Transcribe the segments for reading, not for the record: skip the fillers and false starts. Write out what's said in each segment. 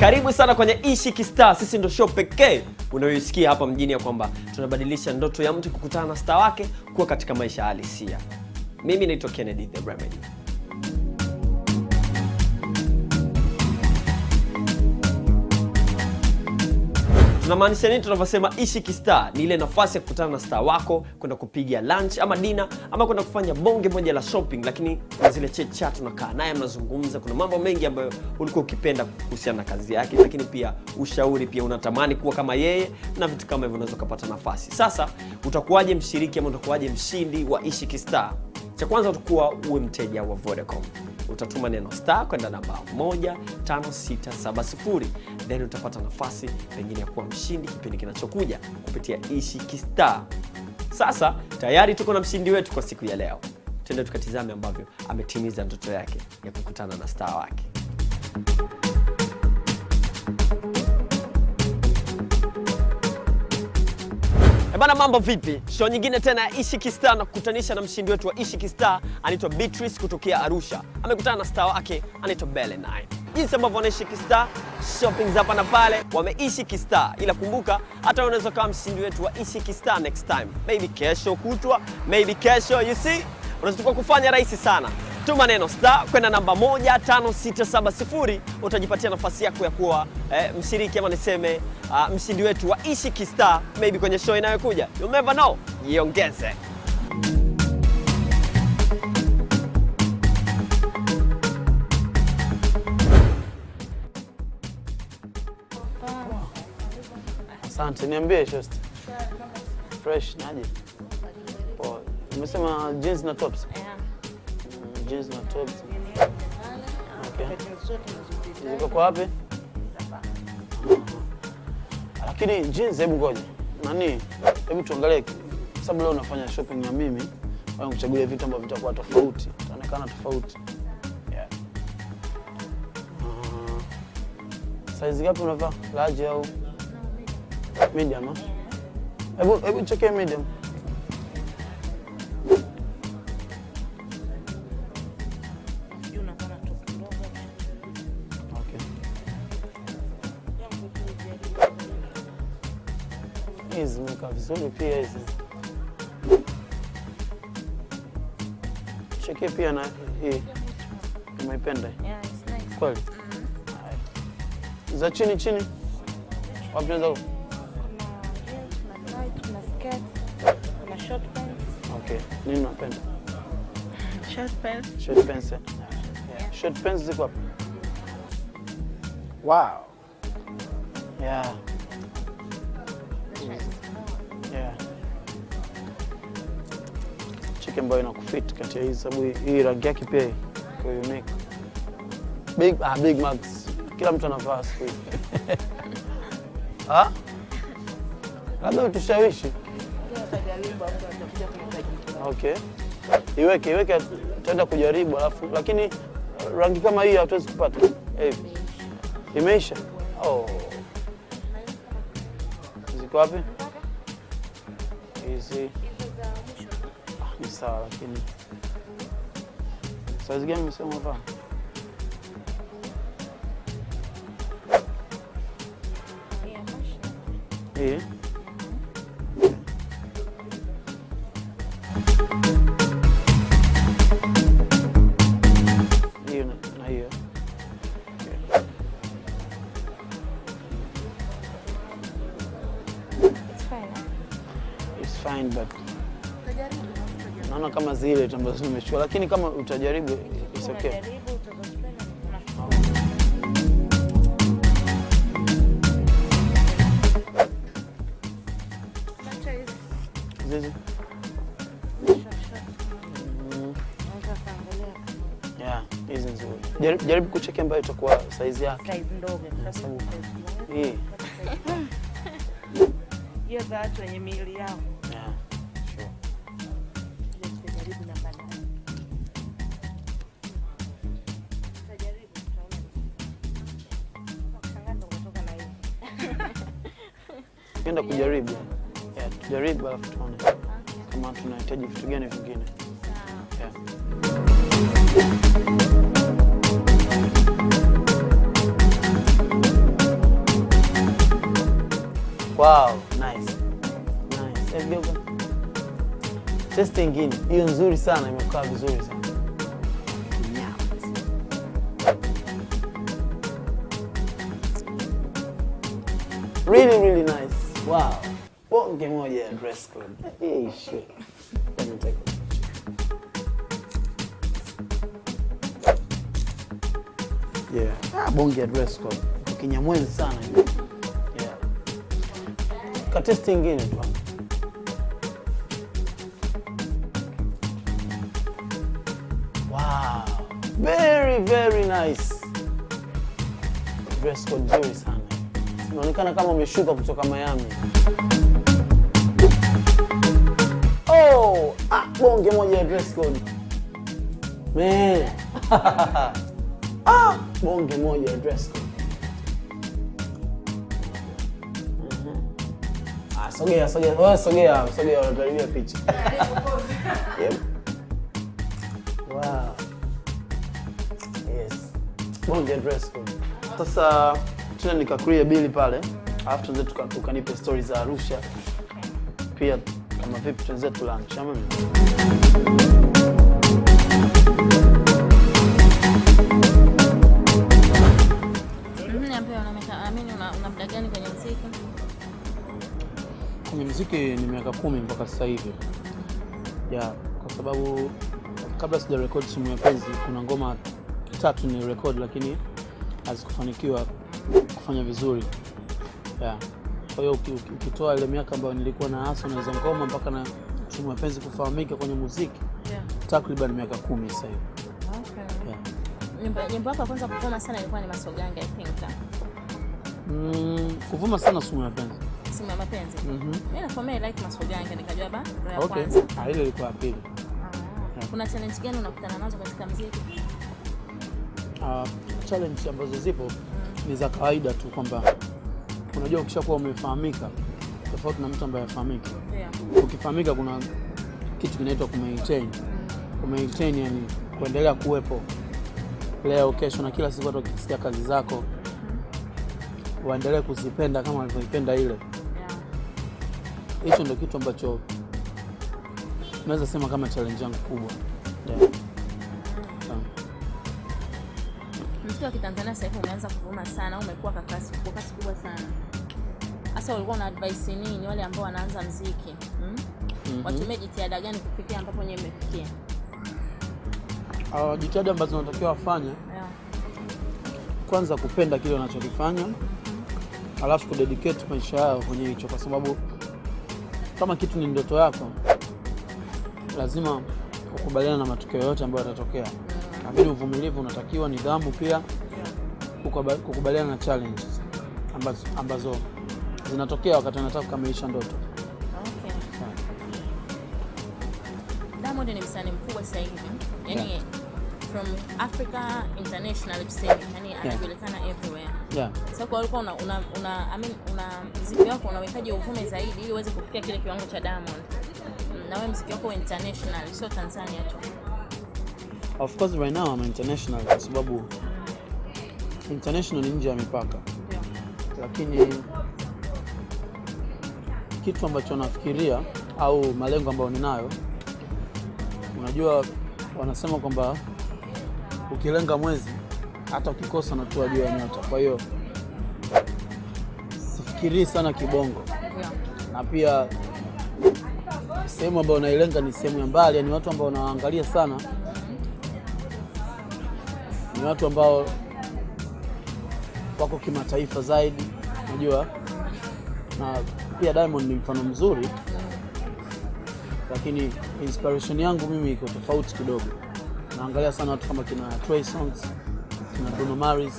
Karibu sana kwenye Ishi Kistar. Sisi ndo show pekee unayoisikia hapa mjini ya kwamba tunabadilisha ndoto ya mtu kukutana na star wake kuwa katika maisha halisia. Mimi naitwa Kennedy the Remedy. Tunamaanisha nini tunavyosema Ishi Kistar? Ni ile nafasi ya kukutana na star wako, kwenda kupiga lunch ama dinner, ama kwenda kufanya bonge moja la shopping, lakini kuna zile chat unakaa naye mnazungumza, kuna mambo mengi ambayo ulikuwa ukipenda kuhusiana na kazi yake, lakini pia ushauri, pia unatamani kuwa kama yeye na vitu kama hivyo, unaweza kupata nafasi. Sasa utakuwaje mshiriki ama utakuwaje mshindi wa Ishi Kistar? Cha kwanza utakuwa uwe mteja wa Vodacom. Utatuma neno star kwenda namba 15670, then utapata nafasi pengine ya kuwa mshindi kipindi kinachokuja kupitia Ishi Kistar. Sasa tayari tuko na mshindi wetu kwa siku ya leo. Twende tukatizame ambavyo ametimiza ndoto yake ya kukutana na star wake. Bana, mambo vipi? Show nyingine tena ya Ishi Kistar na kukutanisha na mshindi wetu wa Ishi Kistar, anaitwa Beatrice kutokea Arusha. Amekutana na star wake anaitwa Belle9. Jinsi ambavyo wanaishi Kistar, shopping hapa na pale, wameishi Kistar. Ila kumbuka, hata unaweza kuwa mshindi wetu wa Ishi Kistar next time. Maybe kesho kutwa, maybe kesho, you see? Unachotaka kufanya rahisi sana. Tuma neno star kwenda namba 15670, utajipatia nafasi yako ya kuwa mshiriki ama niseme mshindi wetu wa Ishi Kistar, maybe kwenye show inayokuja. You never know. Jiongeze. Asante, niambie shosti. Fresh naje? Poa. Umesema jeans na tops? Jeans na tops. Okay. Ziko kwa wapi? Lakini jeans, hebu ngoja. Hebu tuangalie, sababu leo unafanya shopping ya mimi, wewe kuchagulia vitu ambavyo vitakuwa tofauti, itaonekana tofauti. Yeah. Size gapi unavaa? Large au medium? Hebu cheke medium. Hizi meka vizuri pia hizi. Cheki pia na hii. Umeipenda? Yeah, it's nice. Kweli? Za chini. Wapi unaweza? Kuna jeans, kuna tight, kuna skirt, kuna short pants. Okay. Nini unapenda? Short pants. Short pants. Yeah. Short pants ziko wapi? Wow. Yeah. Cheki ambayo inakufit kati ya hizi, sababu hii rangi yake pia iko unique. Big Max. Kila mtu anavaa siku hizi. Labda utushawishi. Okay. Iweke tutaenda kujaribu alafu, lakini rangi kama hii hatuwezi kupata. Imeisha. Ziko wapi? Hizi. Ni sawa, lakini size gani umesema hapa? Hii. Hiyo na hiyo. It's fine, but naona kama zile ambazo nimechukua, lakini kama utajaribu it's okay. Zizi. Yeah, hizi nzuri. Jaribu kucheki ambayo itakuwa size yake. Size ndogo. Hii. Hiyo za watu wenye miili yao. Yeah, sure. Jaribu na bana. Tajaribu tutaona. Kushangaza kutoka na hii. Nenda kujaribu. Yeah, tujaribu alafu tuone kama tunahitaji vitu gani vingine. Yeah. Wow, nice. Nice. Test ingine. Hiyo nzuri sana, imekaa vizuri sana. Really, really nice. Wow. Bonge moja ya dress code. Hey, shit. Let me take it. Yeah. Bonge ya dress code. Kinyamwezi sana hiyo. Yeah. Ka test ingine tu. Wow. Very, very nice. Dress code nzuri sana. Unaonekana kama umeshuka kutoka Miami. Oh, bonge moja ya dress code. Man. Bonge moja ya dress code. Sogea, unataribia picha. Yep. Wow. Yes. Bonge ya dress code. Sasa tena nikakuria bili pale, alafu tuanze tukanipe stories za Arusha. Pia kama vipi tuanze tu lunch, ama mimi. Una muda gani kwenye muziki? Kwenye muziki ni miaka 10 mpaka sasa hivi. Yeah, kwa sababu kabla sija record Sumu ya Penzi kuna ngoma 3 ni record lakini hazikufanikiwa kufanya vizuri. Yeah. Kwa hiyo ukitoa ile miaka ambayo nilikuwa na hasa na hizo ngoma mpaka na Sumu ya Penzi kufahamika kwenye muziki, takriban miaka 10 sasa hivi. Okay. Yeah. Nyimbo yako kwanza kuvuma sana ilikuwa ni Masogange, I think. Kuvuma sana Sumu ya Penzi. Sumu ya Mapenzi. Mimi nakwambia like Masogange nikajua ba ya okay. Kwanza. Ile ilikuwa pili. Yeah. Kuna challenge gani unakutana nazo katika muziki? Challenge ambazo zipo ni za kawaida tu, kwamba unajua ukishakuwa umefahamika tofauti na mtu ambaye hafahamiki. Yeah. Ukifahamika kuna kitu kinaitwa kumaintain, yani kuendelea kuwepo leo kesho na kila siku, watu wakisikia kazi zako waendelee kuzipenda kama walivyoipenda ile. Hicho ndio kitu ambacho naweza sema kama challenge yangu kubwa. Yeah. Muziki wa Kitanzania sasa hivi umeanza kuvuma sana, umekuwa kwa kasi kubwa sana. Sasa ulikuwa una advice nini wale ambao wanaanza muziki? Watumie jitihada gani kufikia ambapo nyewe mmefikia? Jitihada ambazo wanatakiwa wafanye. Yeah. Kwanza kupenda kile wanachokifanya. Alafu kudedicate maisha yao kwenye hicho, kwa sababu kama kitu ni ndoto yako lazima ukubaliane na matokeo yote ambayo yatatokea. Lakini uvumilivu unatakiwa, nidhamu pia, kukubaliana na challenges ambazo zinatokea wakati unataka kukamilisha ndoto. Okay. Diamond ni msanii mkubwa sasa hivi. Yaani from Africa international tuseme, yani anajulikana everywhere. Yeah. Sasa kwa ulikuwa una muziki wako unawekaje uvume zaidi ili uweze kufikia kile kiwango cha Diamond? Na wewe muziki wako international, sio Tanzania tu. Of course right now I'm international kwa sababu international ni nje ya mipaka. Yeah. Lakini kitu ambacho nafikiria au malengo ambayo ninayo, unajua wanasema kwamba ukilenga mwezi hata ukikosa unatua juu ya nyota. Kwa hiyo sifikirii sana kibongo. Yeah. Na pia sehemu ambayo nailenga ni sehemu ya mbali, yani watu ambao wanaangalia sana ni watu ambao wako kimataifa zaidi, unajua. Na pia Diamond ni mfano mzuri, lakini inspiration yangu mimi iko tofauti kidogo. Naangalia sana watu kama kina Trey Songz, kina Bruno Mars.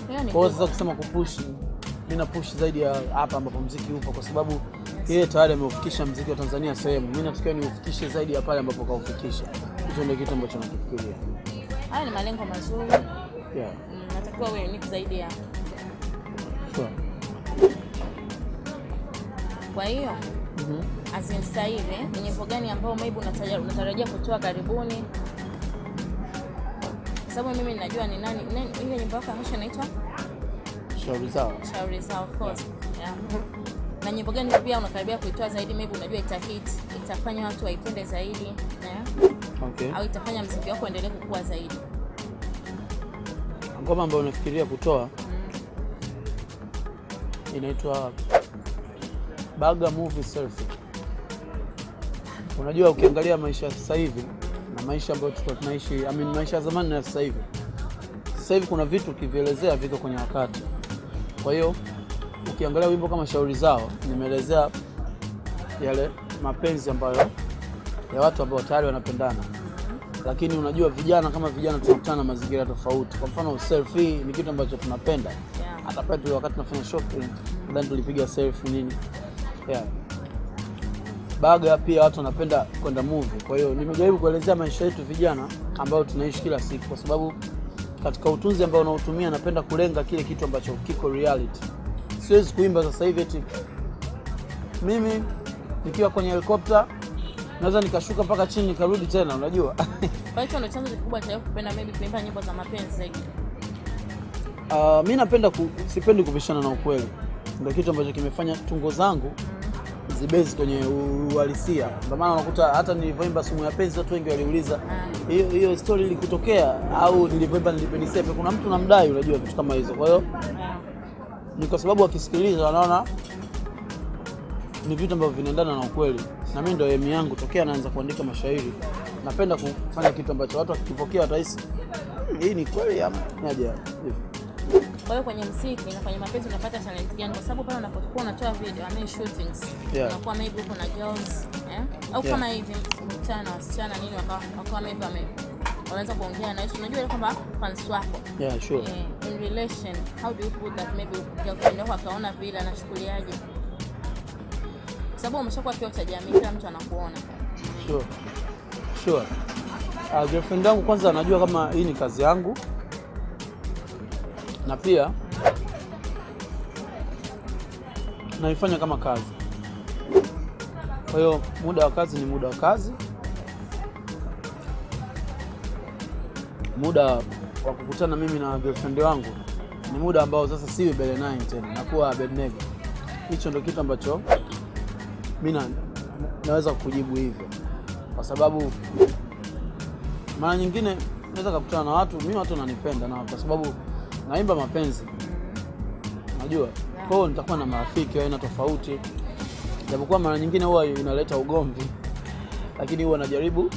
Yeah. Kwa sasa kusema kupush, mimi na push zaidi ya hapa ambapo muziki upo, kwa sababu yeye tayari ameufikisha muziki wa Tanzania sehemu. Mimi natakiwa niufikishe zaidi ya pale ambapo kaufikisha. Hicho ndio kitu ambacho nakifikiria. Haya ni malengo mazuri. Yeah. Natakiwa wewe unique zaidi ya. Sure. Kwa hiyo azin sasa hivi ni nyimbo gani ambao maybe unatarajia kutoa karibuni? Sababu mimi ninajua ni nani ile nyimbo yako ya mwisho inaitwa shauri zao. Shauri zao of course. Yeah. Na nyimbo gani pia unakaribia kuitoa zaidi, maybe unajua itahit, itafanya watu waipende zaidi, Okay. Au itafanya muziki wako endelee kukua zaidi? Ngoma ambayo unafikiria kutoa inaitwa Baga Movie Selfie. Unajua ukiangalia maisha sasa hivi na maisha ambayo tunaishi, maisha ya zamani na sasa hivi. Sasa hivi kuna vitu ukivielezea viko kwenye wakati. Kwa hiyo ukiangalia wimbo kama Shauri Zao, nimeelezea yale mapenzi ambayo ya watu ambao tayari wanapendana. Lakini unajua vijana kama vijana tunakutana na mazingira tofauti. Kwa mfano selfie ni kitu ambacho tunapenda. Hata pale wakati tunafanya shopping, ndani tulipiga selfie nini. Baga pia watu wanapenda kwenda movie. Kwa hiyo nimejaribu kuelezea maisha yetu vijana ambao tunaishi kila siku, kwa sababu katika utunzi ambao unaotumia napenda kulenga kile kitu ambacho kiko reality. Siwezi kuimba sasa hivi eti mimi nikiwa kwenye helikopta naweza nikashuka mpaka chini nikarudi tena, unajua. Kwa hiyo ndio chanzo kikubwa cha kupenda maybe kuimba nyimbo za mapenzi zaidi. Mimi napenda sipendi kupishana na ukweli. Ndio kitu ambacho kimefanya tungo zangu zibezi kwenye uhalisia. Ndio maana unakuta hata nilivyoimba Sumu ya Penzi watu wengi waliuliza hiyo story ilikutokea au nilivyoimba Nilipenisepe. Kuna mtu namdai, unajua vitu kama hizo. Kwa hiyo ni kwa sababu wakisikiliza wanaona ni vitu ambavyo vinaendana na ukweli. Na mimi ndio aim yangu tokea naanza kuandika mashairi. Napenda kufanya kitu ambacho watu wakipokea watahisi hii ni kweli ama aje. Kwa hiyo kwenye muziki na kwenye mapenzi unapata talent gani? Kwa sababu pale unapokuwa unatoa video, shootings, unakuwa maybe uko na girls, au kama hivi mchana wasichana nini wakawa maybe wanaweza kuongea na wewe, unajua ile kwamba fans wako. Sure. In relation, how do you put that, maybe girlfriend wako akaona vile anachukuliaje? Kwa sababu umeshakuwa kioo cha jamii, kila mtu anakuona. Sure. Girlfriend yangu kwanza anajua kama hii ni kazi yangu. Na pia naifanya kama kazi. Kwa hiyo muda wa kazi ni muda wa kazi. Muda wa kukutana mimi na girlfriend wangu ni muda ambao sasa siwi Bele9 tena, nakuwa Abednego. Hicho ndio kitu ambacho mimi naweza kujibu hivyo. Kwa sababu mara nyingine naweza kukutana na watu, mimi watu wananipenda na kwa sababu naimba mapenzi. Unajua? Kwa hiyo nitakuwa na marafiki wa aina tofauti. Japokuwa mara nyingine huwa inaleta ugomvi. Lakini huwa najaribu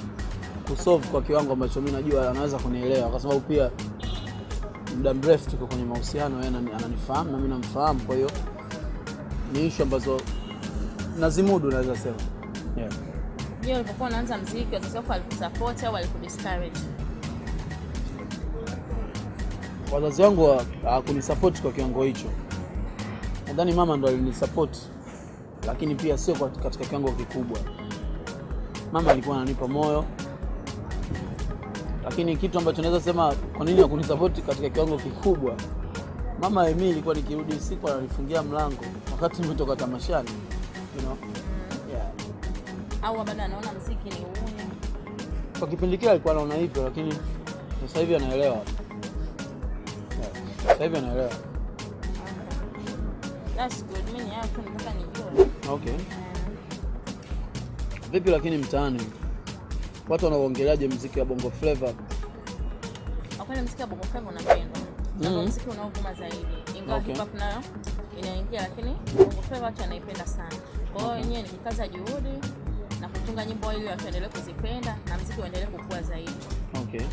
kusolve kwa kiwango ambacho mimi najua anaweza kunielewa, kwa sababu pia muda mrefu tuko kwenye mahusiano, yeye ananifahamu na mimi namfahamu. Kwa hiyo ni issue ambazo nazimudu, naweza sema. Je, ulipokuwa unaanza muziki wazazi wako walikusupport au walikudiscourage? Wazazi wangu hawakunisupport kwa kiwango hicho. Nadhani mama ndo alinisupport, lakini pia sio katika kiwango kikubwa. Mama alikuwa ananipa moyo, lakini kitu ambacho naweza sema kwa nini hakunisupport katika kiwango kikubwa, mama Emily ilikuwa nikirudi usiku ananifungia mlango wakati nimetoka tamashani, Au bado anaona muziki ni uuni. Kwa kipindi kile alikuwa anaona hivyo, lakini sasa hivi anaelewa. Sasa hivi anaelewa. That's good. Mimi yao tu nataka nijue. Okay. Vipi lakini mtaani watu wanaongeleaje muziki wa Bongo Flava? Hakuna muziki wa Bongo Flava unapenda. Ndio muziki unaovuma zaidi. Ingawa hip hop nayo inaingia, lakini Bongo Flava watu wanaipenda sana. Kwa hiyo yenyewe ni kikaza juhudi na kutunga nyimbo ili watu waendelee kuzipenda na muziki uendelee kukua zaidi. Okay.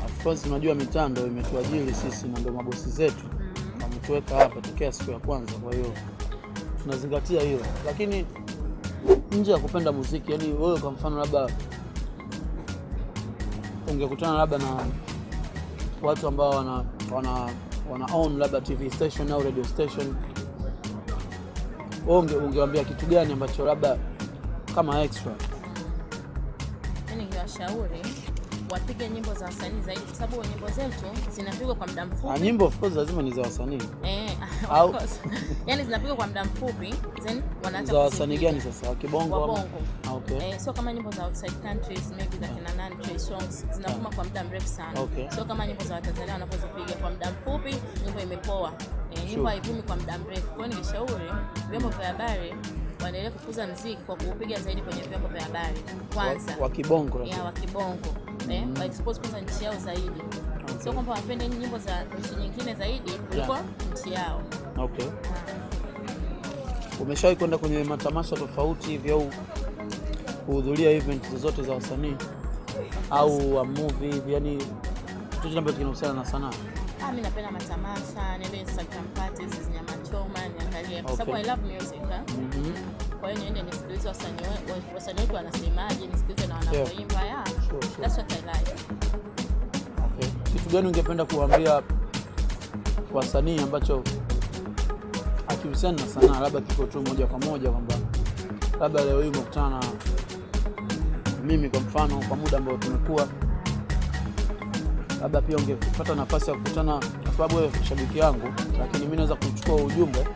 Of course unajua mitando imetuajiri sisi na ndio mabosi zetu. Wametuweka hapa tokea siku ya kwanza, kwa hiyo tunazingatia hilo. Lakini nje ya kupenda muziki, yani wewe kwa mfano labda ungekutana labda na watu ambao wana own labda TV station au radio station, ungewaambia kitu gani ambacho labda kama extra? Mimi ningewashauri wapige nyimbo za wasanii zaidi, kwa sababu nyimbo zetu zinapigwa kwa muda mfupi. Nyimbo of course lazima ni za wasanii. Au yani zinapigwa kwa muda mfupi then wanaanza za wasanii gani sasa? Wa Kibongo ama? Okay. Sio kama nyimbo za outside countries maybe za kina nani Trey Songs zinavuma kwa muda mrefu sana. Sio kama nyimbo za Watanzania wanapozipiga kwa muda mfupi, nyimbo imepoa. Nyimbo haivumi kwa muda mrefu. Kwa hiyo ningeshauri vyombo vya habari waendelee kukuza muziki kwa kuupiga zaidi kwenye vyombo vya habari kwanza. Wa Kibongo. Wa Kibongo. Wa expose kwanza nchi yao zaidi. Sio kwamba wapende nyimbo za nchi nyingine zaidi kuliko nchi yao. Okay. Umeshawahi kwenda kwenye matamasha tofauti hivi au kuhudhuria event zozote za wasanii au movie hivi, yani kitu ambacho kinahusiana na sanaa? Mimi napenda matamasha, niende Instagram parties, nyama choma, niangalie kwa sababu I love music. Kwa hiyo niende nisikilize wasanii wetu wanasemaje, nisikilize na wanapoimba. That's what I like. Okay. Kitu gani ungependa kuambia wasanii ambacho akihusiana na sanaa, labda kiko tu moja kwa moja kwamba labda leo hii umekutana na mimi kwa mfano kwa muda ambao tumekuwa, labda pia ungepata nafasi ya kukutana, kwa sababu wewe shabiki yangu, lakini mimi naweza kuchukua ujumbe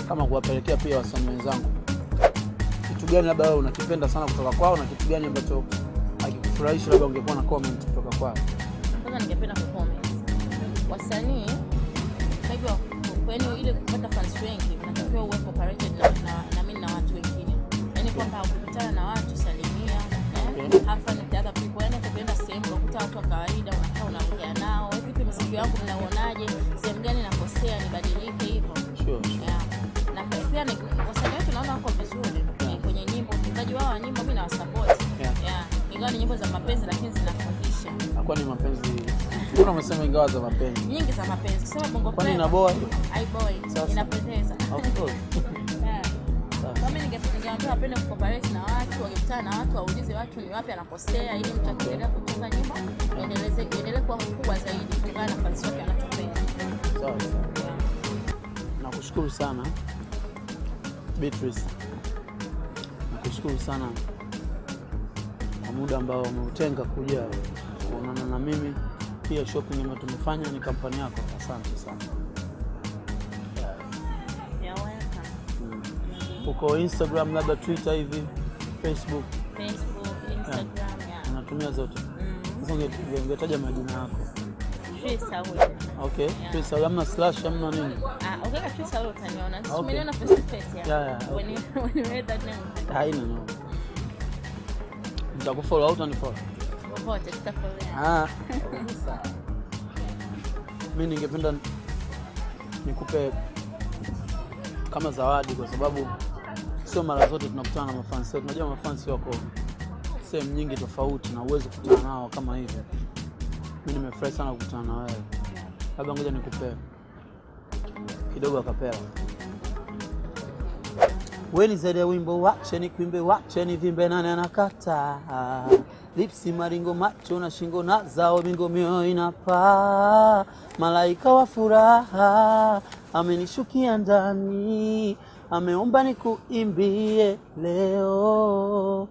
kama kuwapelekea pia wasanii wenzangu. Kitu gani labda wewe unakipenda sana kutoka kwao na kitu gani ambacho hakikufurahisha, labda ungekuwa na comment kutoka kwao? Kwanza ningependa kucomment wasanii hivyo, kwani ile kupata fans wengi unatakiwa uwe cooperated na mimi na watu wengine, yani kwamba ukikutana na watu salimia, have with other people. Yani ukienda sehemu unakuta watu wa kawaida, unakaa unaongea nao, vipi muziki wangu mnaonaje, sehemu gani nakosea nibadilike hivyo. Na pia wasanii wetu naona wako vizuri kwenye nyimbo, uimbaji wao wa nyimbo mimi na wasupport. Ingawa ni nyimbo za mapenzi lakini zinafundisha. Hakuwa ni mapenzi. Mbona umesema ingawa za mapenzi? Nyingi za mapenzi. Sema bongo kwani ina boy? Ai boy. Inapendeza. Of course. Kama ningeambia wapende kucooperate na watu, wakikutana na watu waulize watu ni wapi anakosea, ili mtu akiendelea kutunga nyimbo endelee kuwa mkubwa zaidi kutokana na fans wake anachopenda. Sawa. Nakushukuru sana Beatrice. Nakushukuru sana kwa muda ambao umeutenga kuja kuonana na mimi. Pia shopping ambayo tumefanya ni kampani yako. Asante sana. Uko Instagram, labda Twitter hivi, Facebook, Instagram, unatumia zote? Sasa ungetaja majina yako. Trisa. Okay, Trisa, hamna slash, hamna nini? Okay, Trisa utaniona. Tumeliona face to face When you read that name. Haina no. Nitakufollow au utanifollow? Popote tutafollow. Mimi ningependa nikupe kama zawadi, kwa sababu sio mara zote tunakutana na mafansi. Tunajua mafansi wako sehemu nyingi tofauti na uwezo kukutana nao kama hivi. Mimi nimefurahi sana kukutana na wewe. Labda ngoja nikupe kidogo akapela. Weni zaidi ya wimbo wacheni kuimbe, wacheni vimbe nane anakata. Lipsi maringo macho na shingo na zao bingo mioyo inapa. Malaika wa furaha amenishukia ndani, ameomba nikuimbie leo.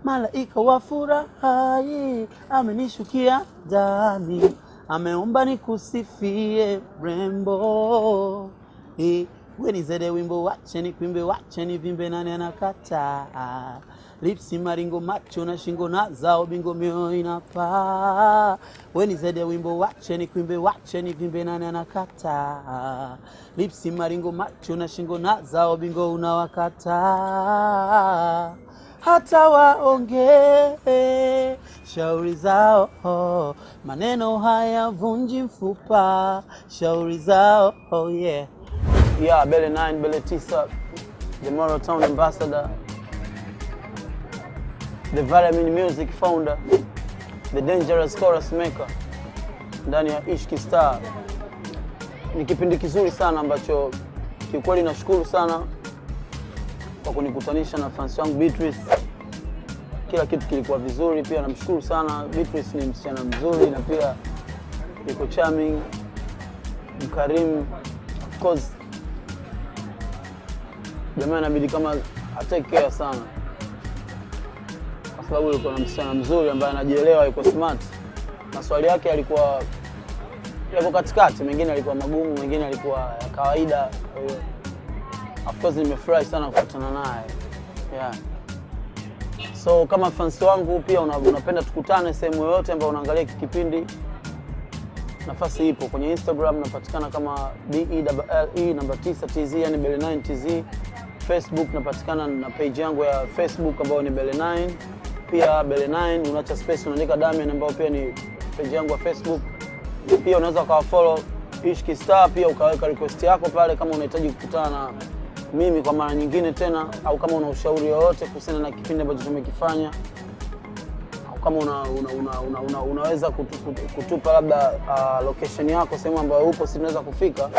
Malaika wa furaha amenishukia ndani, ameomba nikusifie rembo. Weni zede wimbo wacheni kuimbe, wacheni vimbe nani anakata. Lipsi maringo macho na shingo na zao bingo mioyo inapa. Weni zede wimbo wacheni kuimbe, wacheni vimbe nani anakata. Lipsi maringo macho na shingo na zao bingo unawakata. Hata waongee shauri zao, maneno haya vunji mfupa. Shauri zao, oh yeah. Bele 9, Bele 9, the Moro Town ambassador, the Vitamin Music founder, the Dangerous Chorus maker ndani ya Ishki Star. Ni kipindi kizuri sana ambacho kiukweli nashukuru sana kwa kunikutanisha na fans wangu Beatrice. Kila kitu kilikuwa vizuri, pia namshukuru sana Beatrice. Ni msichana mzuri na pia yuko charming, mkarimu. Of course jamaa inabidi kama atake care sana, kwa sababu yuko na msichana mzuri ambaye anajielewa, yuko smart. Maswali yake yalikuwa yapo katikati, mengine yalikuwa magumu, mengine yalikuwa ya kawaida. Kwa hiyo of course nimefurahi sana kukutana naye. Yeah. So kama fans wangu pia unapenda tukutane sehemu yoyote ambayo unaangalia kipindi, nafasi ipo. Kwenye Instagram napatikana kama BELE9TZ, yani Bele9TZ. Facebook napatikana na page yangu ya Facebook ambayo ni Bele9. Pia Bele9 unaacha space unaandika Damian ambayo pia ni page yangu ya Facebook. Pia unaweza ukafollow Ishki Star, pia ukaweka request yako pale kama unahitaji kukutana na mimi kwa mara nyingine tena, au kama una ushauri wowote kuhusiana na kipindi ambacho tumekifanya, au kama unaweza kutupa labda location yako, sehemu ambayo upo, sisi tunaweza kufika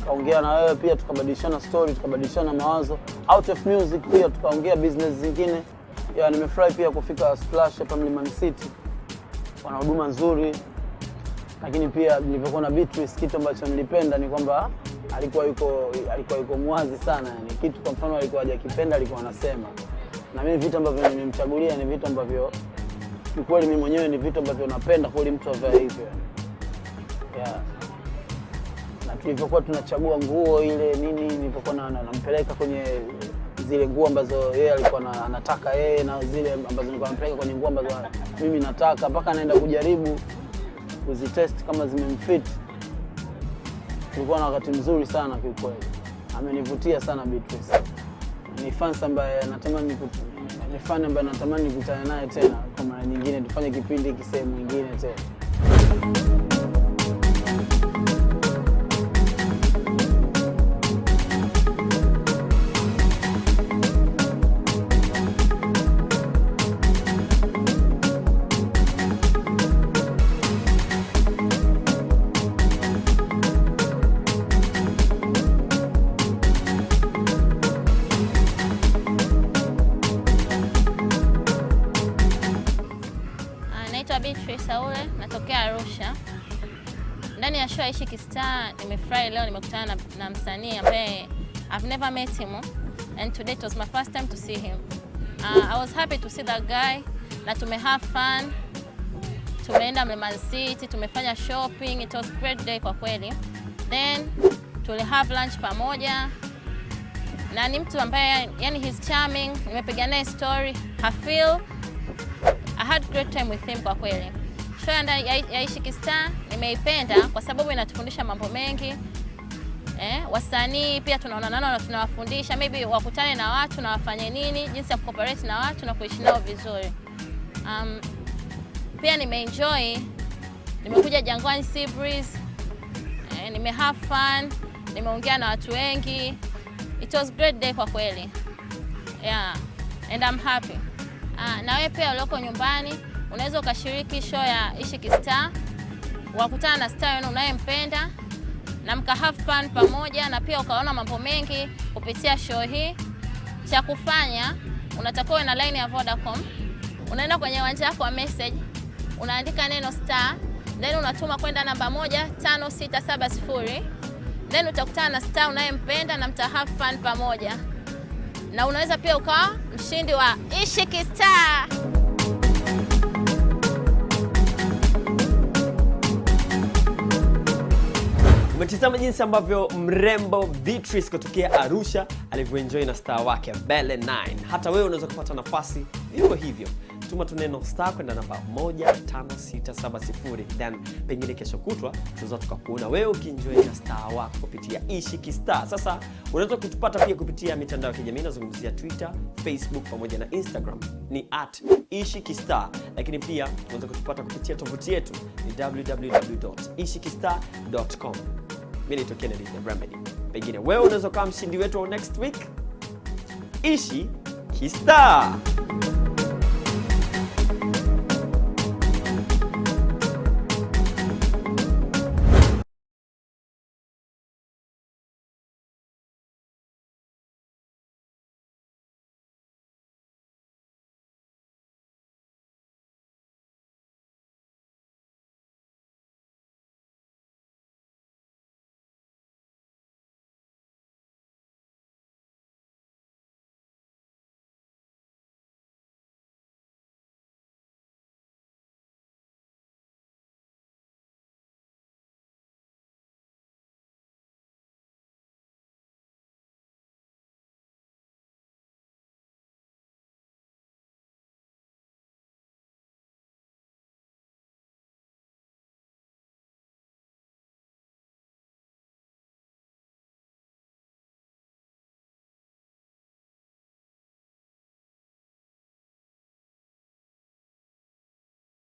kaongea na wewe pia, tukabadilishana story, tukabadilishana mawazo out of music, pia tukaongea business zingine. Ya nimefurahi pia kufika Splash hapa Mlimani City, wana huduma nzuri. Lakini pia nilipokuwa na Beatrice, kitu ambacho nilipenda ni kwamba alikuwa yuko mwazi sana, yani kitu kwa mfano alikuwa hajakipenda alikuwa anasema. Na mimi vitu ambavyo nimemchagulia ni vitu ambavyo ni kweli mimi mwenyewe ni vitu ambavyo napenda kweli mtu avae hivyo. Yeah. Na tulipokuwa tunachagua nguo ile nini, nilipokuwa nampeleka kwenye zile nguo ambazo yeye alikuwa anataka yeye, na zile ambazo nilikuwa nampeleka kwenye nguo ambazo mimi nataka, mpaka anaenda kujaribu kuzitest kama zimemfit. Tulikuwa na wakati mzuri sana kwa kweli. Amenivutia sana Beatrice. Ni fan ambaye natamani nikutane naye tena kwa mara nyingine, tufanye kipindi hiki sehemu nyingine tena. Beatrice Saule, natokea Arusha. Ndani ya show Ishki Star nimefurahi leo nimekutana na msanii ambaye I've never met him, and today it was my first time to see him. I was happy to see that guy, na have fun. Tumeenda Mlimani City, tumefanya shopping, it was a great day kwa kweli. Then have lunch pamoja. Na ni mtu ambaye yani he's charming, nimepiga naye story, I had great time with him kwa kweli. Show ya Ishki Star nimeipenda kwa sababu inatufundisha mambo mengi. Wasanii pia tunaonana na tunawafundisha, maybe wakutane na watu na wafanye nini, jinsi ya cooperate na watu na kuishi nao vizuri. Pia nimeenjoy, nimekuja Jangwani Sea Breeze, have fun, nimeongea na watu wengi. It was great day kwa kweli. Yeah, and I'm happy. Na wewe pia ulioko nyumbani unaweza ukashiriki show ya Ishki Star, wakutana na star unayempenda na have fun pamoja, na pia ukaona mambo mengi kupitia show hii. Cha kufanya, unatakiwa na line ya Vodacom, unaenda kwenye uwanja wako wa message, unaandika neno star, then unatuma kwenda namba 15670, then utakutana na star unayempenda na have fun pamoja. Na unaweza pia ukawa mshindi wa Ishki Star. Umetizama jinsi ambavyo mrembo Beatrice kutokea Arusha alivyoenjoy na star wake Bele9. Hata wewe unaweza kupata nafasi hivyo hivyo. Tuma tu neno star kwenda namba 15670, then pengine kesho kutwa tunaweza tukakuona wewe ukienjoy na star wako kupitia Ishki Star. Sasa unaweza kutupata pia kupitia mitandao ya kijamii, nazungumzia Twitter, Facebook pamoja na Instagram ni @Ishki Star. Lakini pia unaweza kutupata kupitia tovuti yetu ni www.ishkistar.com. Mimi ni Kennedy the Remedy. Pengine wewe unaweza kuwa mshindi wetu wa next week. Ishki Star.